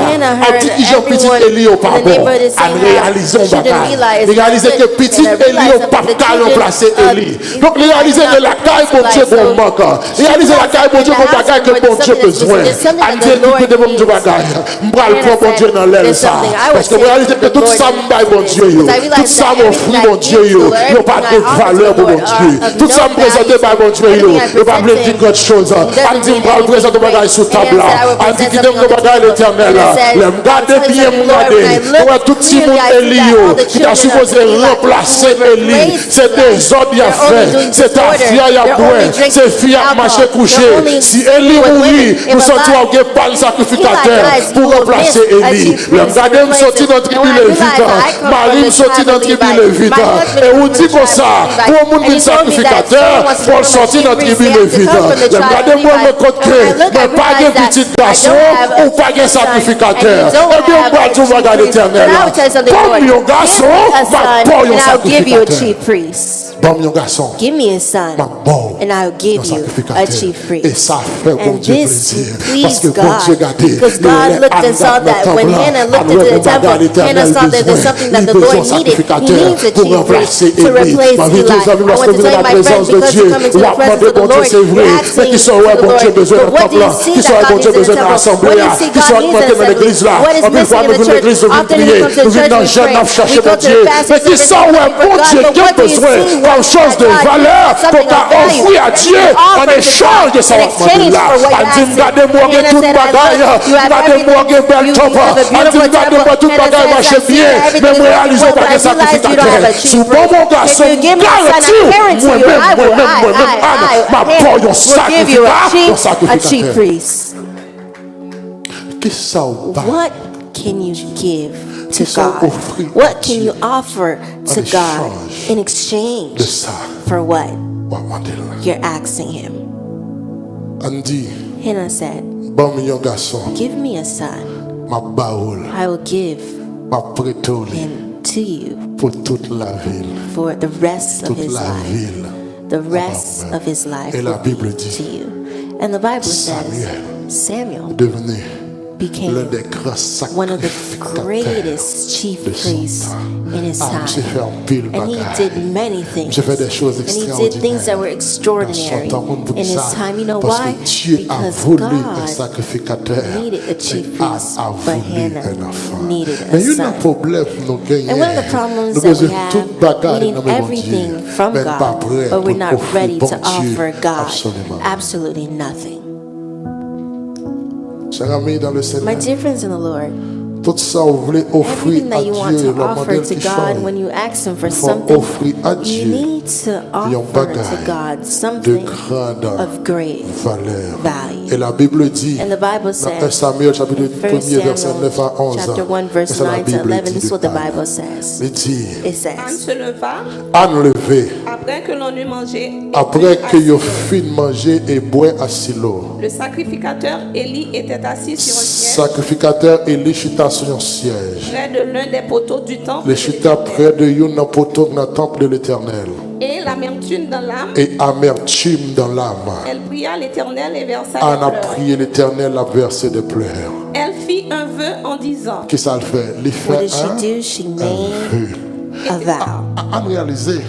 dire que j'ai petit Élio pardon. Anne réalisé un bagaille. Réaliser que petit Élie au pas qu'à remplacer Élie. Donc réaliser que la caille bon Dieu bon manque. Réaliser la caille bon Dieu bon bagaille que bon Dieu besoin. En Dieu dit que bon Dieu bagaille. M'bral prend bon Dieu dans l'aile ça. Parce que réaliser que tout ça m'baille bon Dieu yo. Tout ça m'offre bon Dieu yo. Yo pas de valeur pour bon Dieu. Tout ça me présenter par bon Dieu yo. Yo pas me dire quelque chose. En dit m'bral présenter bagaille sur table là. En dit qu'il donne bagaille l'Éternel. L'aime garder bien m'garder. Tout petit monde Élie yo qui a supposé remplacer Élie. C'est des ordres à faire. C'est ta fille à boire. C'est fille à marcher coucher. Si Élie mourit, nous sortons à pas le sacrificateur pour remplacer Élie. Regardez, me sortir dans la tribu lévite. Marie me sortir dans la tribu lévite. Et on dit comme ça, pour mon sacrificateur, pour sortir dans la tribu lévite. Regardez, moi, me compte que mais pas de petit garçon ou pas de sacrificateur. Et bien, on va tout regarder l'éternel. Comme un garçon, and I'll give you a chief priest. Give me a son, and I'll give you a chief priest. And this pleased God, because God looked and saw that when Hannah looked into the temple, Hannah saw that there's something that the Lord needed. He needs a chief priest to replace Eli. I want to tell you, my friends, because you come into the presence of the Lord, you're asking the Lord, but what do you see that God needs in the temple? What do you see God needs in the assembly? What is missing in the church? Often we come to the church and pray. We go to the fastest service and pray for God, but what do you see? Comme chose de valeur qu'on t'a offert à Dieu en échange de sa demande-là. Andim gardez-moi que toute bagaille, gardez-moi que belle top, andim gardez-moi toute bagaille marche bien, mais moi réalisons pas que sacrificateur. Si bon mon garçon, garantis, moi-même, Anne, ma pauvre, yon sacrificateur. Qu'est-ce que What can you give to God? What can you offer to God in exchange for what you're asking Him? Hannah said, give me a son. I will give him to you for the rest of his life. The rest of his life will be to you. And the Bible says Samuel became one of the greatest chief priests in his time. And he did many things. And he did things that were extraordinary in his time. You know why? Because God needed a chief priest, but Hannah needed a son. And one of the problems that we have, we need everything from God, but we're not ready to offer God absolutely nothing. My dear friends in the Lord, Tout ça, vous voulez offrir Everything à that you want Dieu, to le offer modèle to qui God, change. when you ask Him for Il faut something, offrir à you Dieu need to offer to God de something grande of great valeur. value. Et la Bible dit, And the Bible dans 1 says, Samuel chapitre 1 1 verset Samuel 9 à 11, chapter 1 verse c'est la 9 to Bible 11, dit this is de what the Anne. Bible says. Il dit, It Anne says, se leva Anne levé, après que l'on eut mangé et après bu que à yo Silo. fin manger et boire à Silo. Le sacrificateur Élie était assis sur un siège Sacrificateur Élie chita sur un siège. près de l'un des poteaux du temple Le de chita l'Éternel. près de yon poteau dans le temple de l'Éternel. Et l'amertume dans l'âme, Et amertume dans l'âme. elle pria l'Éternel et versa Anne des a pleurs. prié l'Éternel à verser des pleurs. Elle fit un vœu en disant, Qu'est-ce qu'elle fait? Il what fait did she un do? She made vœu. a vow. Anne réalisé.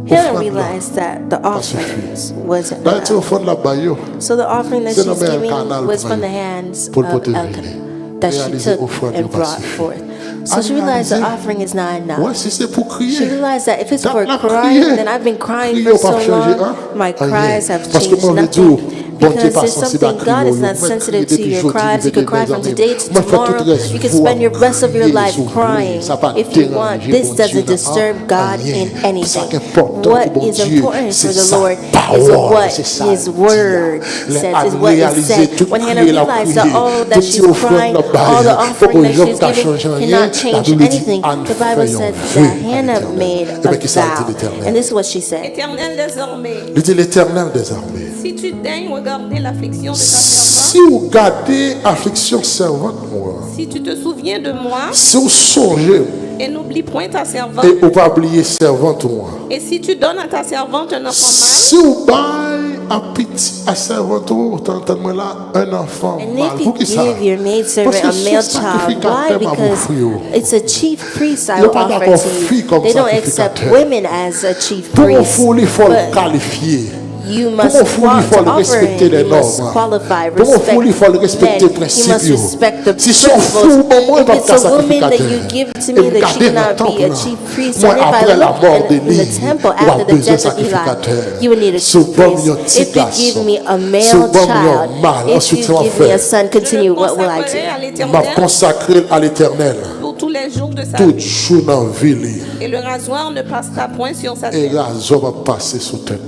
He didn't realize that the offerings wasn't Là, tu enough. offres la bayo. So the offering that C'est she's nommé un giving canal was pour from the elle. hands Pour of le porter Elkanah venu. that she Réaliser took offrande and n'est pas brought suffisant. forth. So she realized the offering is not Ouais, enough. si c'est pour She crier. realized that if it's T'as for la crying, crié. then I've been crying Crier for au so pas changer, long. hein? My Rien. cries have Parce que changed moi, je dis, nothing. bon Dieu Because pas there's sensible à something, God crier. is not Moi, sensitive crier to your depuis cries. You aujourd'hui, could cry depuis from des today années. to Moi, je fais tomorrow. toute reste You could voix spend your rest of your prier, life souffler. crying Ça va if you want. déranger This bon doesn't Dieu, disturb hein? God Rien. in Ça anything. qui est important What pour bon is Dieu, important c'est for the sa Lord parole, is what c'est ça His dit. word Les says, is Anne what is réalisé said. tout When Hannah crier, la realized that prier. all that Tout she's si offrande crying, la all the baille. offering that Pour she's que giving change rien. cannot La change Bible dit, anything. Anne The Bible fait un said vœu that à Hannah l'Éternel. made Eh a bien, qui ça a été vow. l'Éternel? And this is what she said. Éternel désormais, Il dit l'Éternel des armées. si tu daignes regarder l'affliction de ta servante, Si vous gardez affliction servante, moi, si tu te souviens de moi si vous songez et n'oublie point ta servante, et vous pas oublier servante, moi, et si tu donnes à ta servante un enfant si vous baillez à petit à servante, entendez-moi là, un enfant And mâle. if Pour you qui ça? give your maidservant Parce que a male son child, sacrificateur why? m'a Because offert. it's a chief priest I Il y a will pas offer d'accord to fille you. comme They don't accept sacrificateur. women as a chief Pour priest. offrir, il faut le But qualifier. you Pour must offrir, il faut to le offer respecter him, les you must normes. qualify, Pour offrir, il faut le respect respecter men. les You principes. must respect the Si son fou, principles. moi, If pas it's a woman that sacrificateur. you give to Et me me that she garder dans le cannot be a temple, chief priest, moi, and if I après la look mort in d'Élie, the temple il y aura after the besoin death of sacrificateur. Eli, you will need a Ce chief bon priest. mignon petit If you garçon. give me a Ce male bon mignon child, mâle. if Ensuite, you ça va give me a faire. son, je continue, le what will I consacrerai à do? m'a l'Éternel consacré à l'Éternel pour tous les jours de sa tout vie, jour dans la ville. et le rasoir ne passera point sur sa Et tête. la joie va passer sous tête.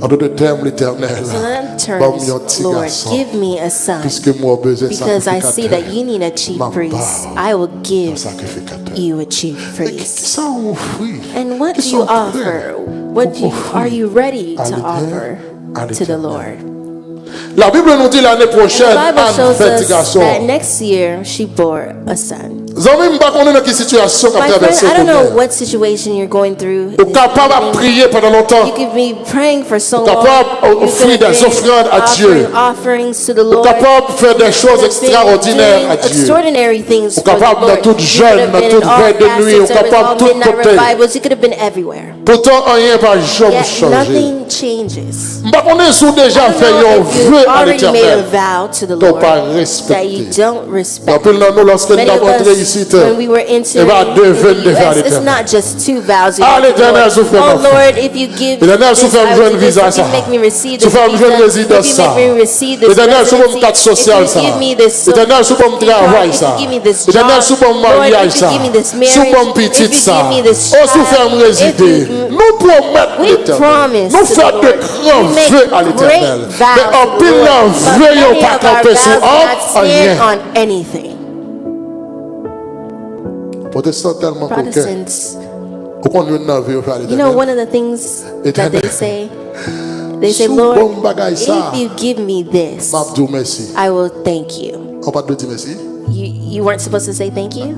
En d'autres termes, l'Éternel, So then bon turns, mignon petit Lord, garçon, give me a son. puisque moi besoin de Because I see sacrificateur, that you need a chief Ma priest. part I will un give sacrificateur. you a chief Et qui priest. ça offrir? And what Qui do you sont prêts offer? What do you, pour are you ready à to l'Éternel, à offer to the l'Éternel. Lord? La Bible nous dit l'année And prochaine, the Bible Anne shows fait petit us garçon. that next year she bore a son. Zami, m'pas connaître dans quelle situation qu'a My friend, traversé I don't know ton what situation you're going through. Ou capable de prier pendant longtemps. You could be praying for so long. capable You d'offrir could have des been offrandes à Dieu. offering offerings to the Ou Lord. capable de faire des choses You could have been extraordinaires à doing Dieu. extraordinary things Ou for the capable Lord. dans toute You jeûne, could have dans been toute in all veille de nuit, ou facets service, capable all de tout midnight côté. revivals. You could have been everywhere. Pourtant, rien va jamais Yet changer. nothing changes. M'pas connaître si vous déjà I fait don't know un if you've vœu à already made a l'Éternel. vow to the T'as Lord pas that you respecté. don't respect. Rappelle nous lorsque nous Many avons of entré us, ici, when we were entering va the devenir à US, it's l'Éternel. not just two vows. You Ah, make to the l'Éternel, Lord. souffre Oh mon frère. Lord, if you give L'Éternel, this, souffre un I will jeune do this. visa, If you ça. make me receive this Souffre un jeune visa, résidence, if you ça. make me receive this L'Éternel, souffre un residency, cadre social, if ça. you give me this L'Éternel, souffre un travail, if ça. you give me this L'Éternel, job, souffre un Lord, mariage, if you ça. give me this marriage, Souffre un if petit, you ça. give me this Oh, souffre un child, résider. if you- Nous promettons We l'Éternel. promise Nous to the faisons de Lord. grands We make vœux à great l'Éternel. vows Mais en to the pile, Lord. nous But veillons many pas of our camper vows sur do not stand rien. on anything. Protestant tellement coquin. Protestants, Pourquoi nous n'avons pas à you know, l'Éternel? one of the things that Éternel. they say, Sous Lord, bon bagay ça, if you give me this, m'a dit merci. I will thank you. On va te dire merci. You weren't supposed to say thank you?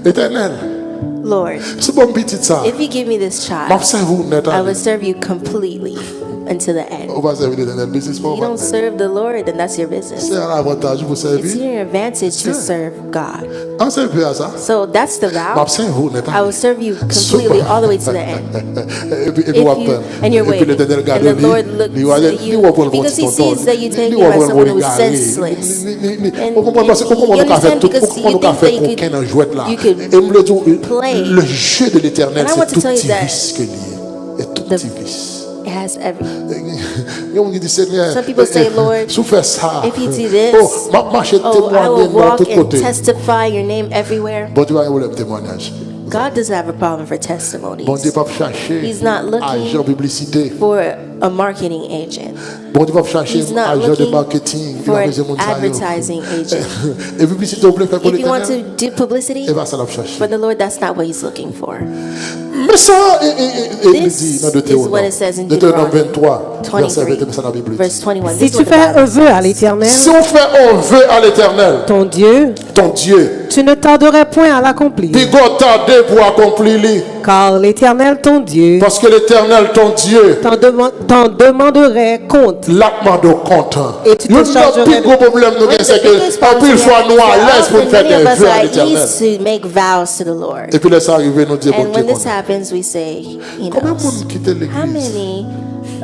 Éternel, Lord, c'est bon petit ça. if you give me this M'a child, servi net. I will serve you completely until the end. On va servir l'Éternel. Business pour You don't serve the Lord, then that's your business. C'est un avantage pour It's servir. your advantage to Yeah. serve God. On servi à ça. So that's the M'a vow. servi net. I will serve you completely all the way to the end. Et puis If you, and you're et puis waiting, l'Éternel and garde the lui. Lord looks at you because he sees that you take him as someone who's senseless. And On comprend pas, on comprend you pas faire understand tout, because on comprend you pas think faire that you coquin could- dans jouet là. you could Et me le dit, play. le jeu de l'Éternel, And I c'est want to tout tell you petit that vice que lié. Et tout the- petit vice. It has everything. Some people say, Lord, if you do this, I will walk and testify your name everywhere. God doesn't have a problem for testimonies. He's not looking for a marketing agent. He's not looking for an advertising agent. If you want to do publicity for the Lord, that's not what he's looking for. This is what it says in Deuteronomy 23, verse 21. Si tu fais un vœu à l'Éternel, si on fait un vœu à l'Éternel, ton Dieu, tu ne tarderais point à l'accomplir. Car l'Éternel, ton Dieu, parce que l'Éternel, ton Dieu, t'en demanderait compte. Et tu te chargerais. Et puis laisse arriver nous dire and when this happens, we say, you know, how many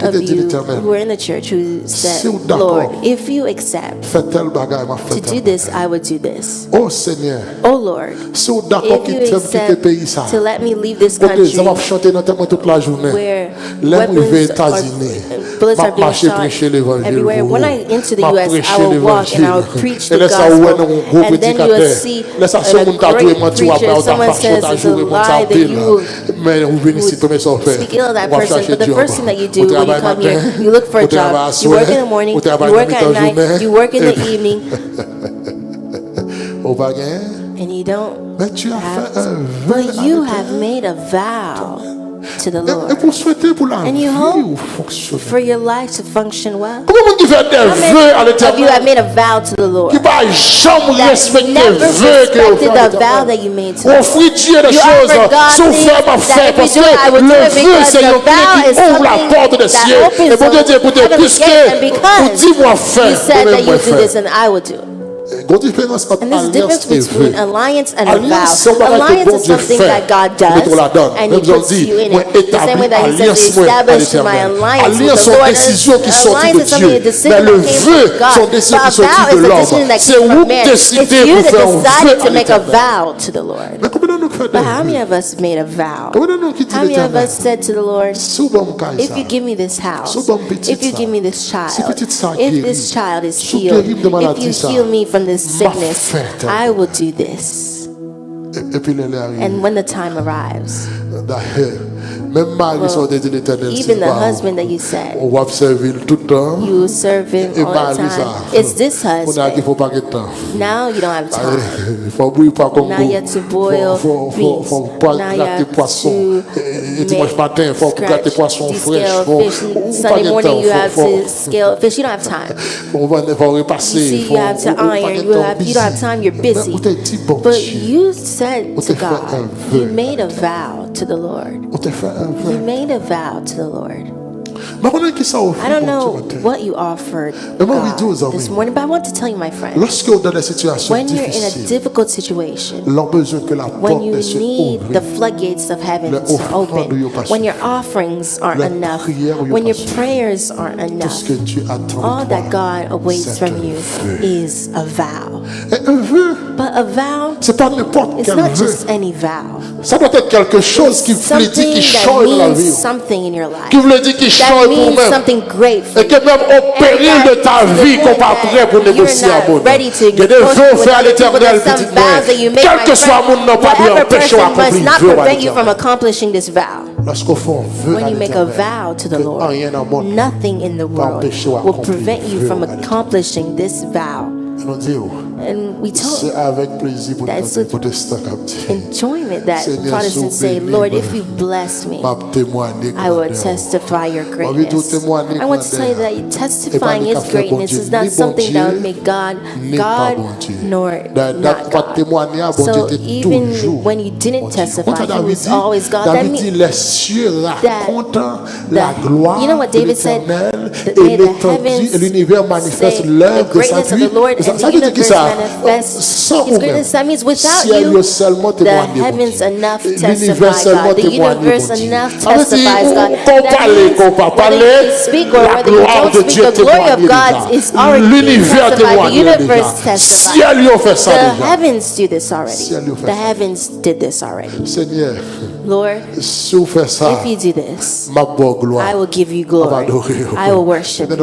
of you who are in the church who said, Lord, if you accept to do this, I would do this. Oh Seigneur, oh Lord, if you accept to let me leave this country where bullets are being shot everywhere. When I enter the U.S., I will walk and I will preach the gospel. And then you will see a great preacher, someone says it's a lie that you will speak ill of that person. But the first thing that you do when you come here, you look for a job. You work in the morning, you work at night, you work in the evening. And you don't have, but you have made a vow to the Lord, and you hope for your life to function well. How many of you have made a vow to the Lord that never respected the vow that you made to the Lord? You offer God things that if you do it, I will do it, because the vow is something that opens the heavenly gate, and because you said that you do this and I will do it. And there's a difference between alliance and a vow. Alliance is something that God does, and He puts you in it. The same way that He says, establish my alliance with the Lord. Alliance is something, a decision that came from God. But a vow is a decision that came from man. It's you that decided to make a vow to the Lord. But how many of us made a vow? How many of us said to the Lord, if you give me this house, if you give me this child, if this child is healed, if you heal me from this sickness, I will do this. And when the time arrives, even the husband that you said, you will serve him all the time. It's this husband. Now you don't have time. Now you have to boil beans. Now you have to scale fish. Sunday morning you have to scale fish. You don't have time. You see, you have to iron. You don't have time. You're busy. But you said to God, you made a vow to the Lord. You made a vow to the Lord. I don't know what you offered this morning, but I want to tell you, my friend, when you're in a difficult situation, when you need the floodgates of heaven to open, when your offerings aren't enough, when your prayers aren't enough, all that God awaits from you is a vow. But a vow is not just any vow. Ça doit être quelque chose qui veut dire qui change la vie. Something in your life. Qui veut dire qui change pour même. Something great for et que même au péril de ta vie qu'on pas prêt pour négocier à mon nom. Il y a des vœux faits à l'Éternel, petite mère. Quel que soit mon nom, pas lui empêcher d'accomplir le vœu à l'Éternel. Lorsqu'on fait un vœu when you make a vow to the Lord, nothing in the world will prevent you from accomplishing this vow. And we told that's with enjoyment that Protestants say, Lord, if you bless me, I will testify your greatness. I want to tell you that testifying is greatness. It's not something that will make God nor not God. So even when you didn't testify, He was always God. That means you know what David said? May the heavens say the greatness of the Lord, and the universe manifests His greatness. That means without you, the heavens enough testify, God. The universe enough testifies, God. That means whether you speak or whether you don't speak, the glory of God is already being testified. The universe testifies. The heavens do this already. The heavens did this already. Seigneur, Lord, if you do this, I will give you glory. I will worship you. The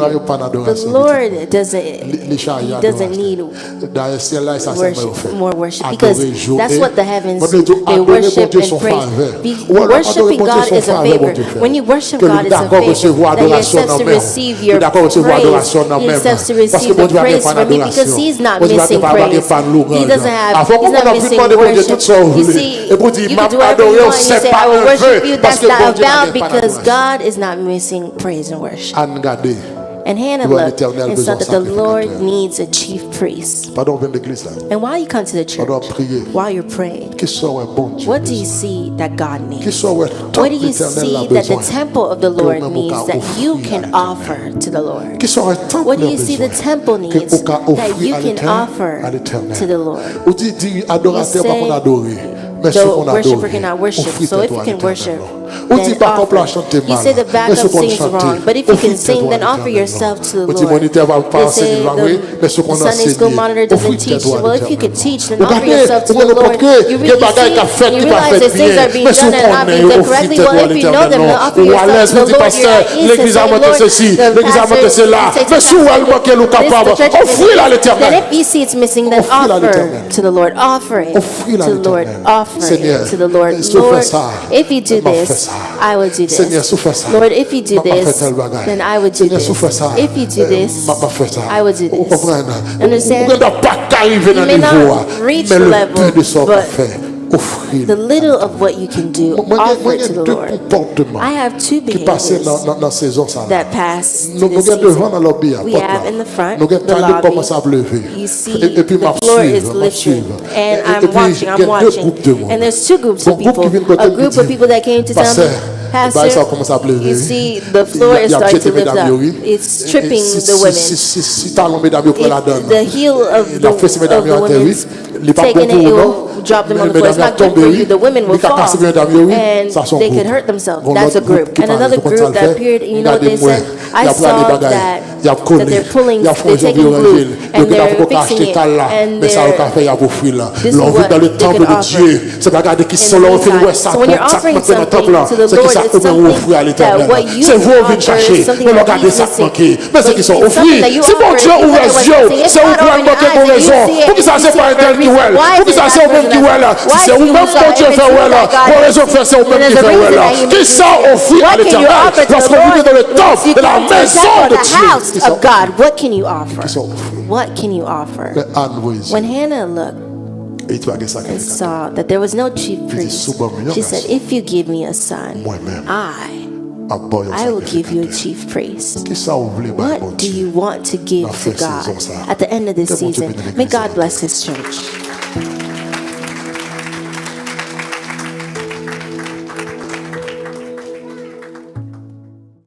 Lord doesn't need worship, more worship, because that's what the heavens do. They worship and praise. Worshiping God is a favor. When you worship God, it's a favor that He accepts to receive your praise. He accepts to receive the praise from you, because He's not missing praise. He's not missing worship. You see, you can do whatever you want and you say, I will worship you. That's not about, because God is not missing praise and worship. And Hannah looked and saw that the Lord needs a chief priest. And while you come to the church, while you're praying, what do you see that God needs? What do you see that the temple of the Lord needs that you can offer to the Lord? What do you see the temple needs that you can offer to the Lord? You say, the worshiper cannot worship. So if you can worship, then offer. You say the backup sings wrong, but if you can sing, then offer yourself to the Lord. They say the Sunday school monitor doesn't teach. Well, if you can teach, then offer yourself to the Lord. You realize that things are being done and not being done correctly. Well, if you know them, then offer yourself to the Lord. Then if you see it's missing, then offer to the Lord. Offer it to the Lord. Offer it to the Lord. Lord, if you do this, I will do this. Lord, if you do this, then I will do this. If you do this, I will do this. Understand? You may not reach the level, but the little of what you can do, offer it to the Lord. I have two behaviors that pass through this season. We have in the front, the lobby. You see, the floor is lifted, and I'm watching. And there's two groups of people. A group of people that came to tell me, Pastor, you see the floor is starting to lift up. It's tripping the women. The heel of the women's taking it, it will drop them on the floor. It's not good for you. The women will fall and they could hurt themselves. That's a group. And another group that appeared, you know what they said? I saw that they're pulling, they're taking glue and they're fixing it, and this is what they can offer. So when you're offering something to the Lord, it's something that what you offer is something that He's missing. It's something that you offer is it's not over the eyes that you see it, and you see it for a reason. Why is it that person? Why do you lose out every tool that God has? There's a reason that you need it. What can you offer to the Lord? You come to the temple, the house of God. What can you offer? What can you offer? When Hannah looked and saw that there was no chief priest, she said, if you give me a son, I will give you a chief priest. What do you want to give to God at the end of this season? May God bless His church.